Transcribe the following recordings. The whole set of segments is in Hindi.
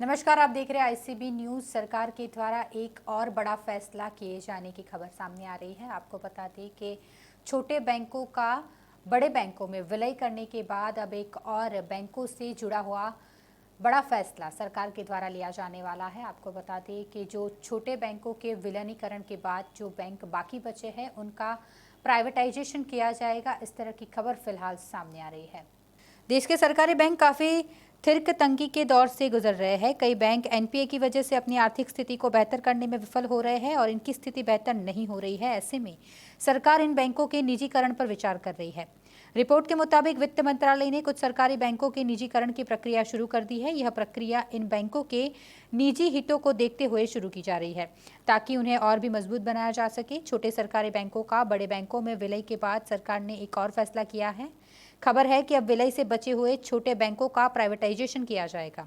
नमस्कार, आप देख रहे हैं आईसीबी न्यूज। सरकार के द्वारा एक और बड़ा फैसला किए जाने की खबर सामने आ रही है। आपको बता दें कि छोटे बैंकों का बड़े बैंकों में विलय करने के बाद अब एक और बैंकों से जुड़ा हुआ बड़ा फैसला सरकार के द्वारा लिया जाने वाला है। आपको बता दें कि जो छोटे बैंकों के विलीनीकरण के बाद जो बैंक बाकी बचे हैं उनका प्राइवेटाइजेशन किया जाएगा। इस तरह की खबर फिलहाल सामने आ रही है। देश के सरकारी बैंक काफ़ी थिरक तंगी के दौर से गुजर रहे हैं। कई बैंक एनपीए की वजह से अपनी आर्थिक स्थिति को बेहतर करने में विफल हो रहे हैं और इनकी स्थिति बेहतर नहीं हो रही है। ऐसे में सरकार इन बैंकों के निजीकरण पर विचार कर रही है। रिपोर्ट के मुताबिक वित्त मंत्रालय ने कुछ सरकारी बैंकों के निजीकरण की प्रक्रिया शुरू कर दी है। यह प्रक्रिया इन बैंकों के निजी हितों को देखते हुए शुरू की जा रही है ताकि उन्हें और भी मजबूत बनाया जा सके। छोटे सरकारी बैंकों का बड़े बैंकों में विलय के बाद सरकार ने एक और फैसला किया है। खबर है कि अब विलय से बचे हुए छोटे बैंकों का प्राइवेटाइजेशन किया जाएगा।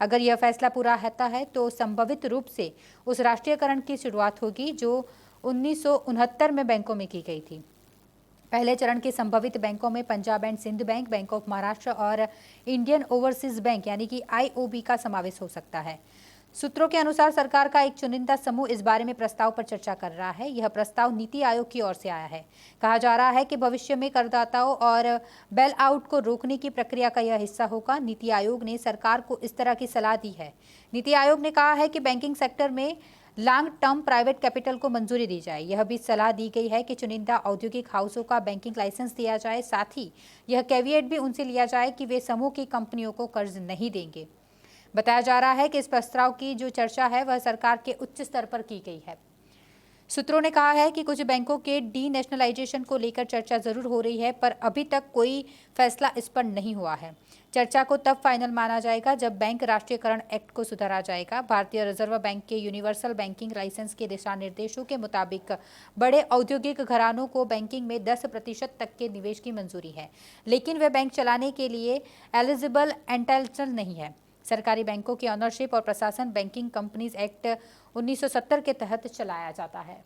अगर यह फैसला पूरा होता है तो संभावित रूप से उस राष्ट्रीयकरण की शुरुआत होगी जो 1969 में बैंकों में की गई थी। पहले चरण के संभावित बैंकों में Punjab and Sind bank, bank of Maharashtra और इंडियन ओवरसीज बैंक यानी कि आईओबी का समावेश हो सकता है। सूत्रों के अनुसार सरकार का एक चुनिंदा समूह इस बारे में प्रस्ताव पर चर्चा कर रहा है। यह प्रस्ताव नीति आयोग की ओर से आया है। कहा जा रहा है कि भविष्य में करदाताओं और बेल आउट को रोकने की प्रक्रिया का यह हिस्सा होगा। नीति आयोग ने सरकार को इस तरह की सलाह दी है। नीति आयोग ने कहा है कि बैंकिंग सेक्टर में लॉन्ग टर्म प्राइवेट कैपिटल को मंजूरी दी जाए। यह भी सलाह दी गई है कि चुनिंदा औद्योगिक हाउसों का बैंकिंग लाइसेंस दिया जाए। साथ ही यह कैविएट भी उनसे लिया जाए कि वे समूह की कंपनियों को कर्ज नहीं देंगे। बताया जा रहा है कि इस प्रस्ताव की जो चर्चा है वह सरकार के उच्च स्तर पर की गई है। सूत्रों ने कहा है कि कुछ बैंकों के डी नेशनलाइजेशन को लेकर चर्चा जरूर हो रही है, पर अभी तक कोई फैसला इस पर नहीं हुआ है। चर्चा को तब फाइनल माना जाएगा जब बैंक राष्ट्रीयकरण एक्ट को सुधारा जाएगा। भारतीय रिजर्व बैंक के यूनिवर्सल बैंकिंग लाइसेंस के दिशा निर्देशों के मुताबिक बड़े औद्योगिक घरानों को बैंकिंग में 10% तक के निवेश की मंजूरी है, लेकिन वे बैंक चलाने के लिए एलिजिबल एंटाइटल नहीं है। सरकारी बैंकों की ऑनरशिप और प्रशासन बैंकिंग कंपनीज एक्ट 1970 के तहत चलाया जाता है।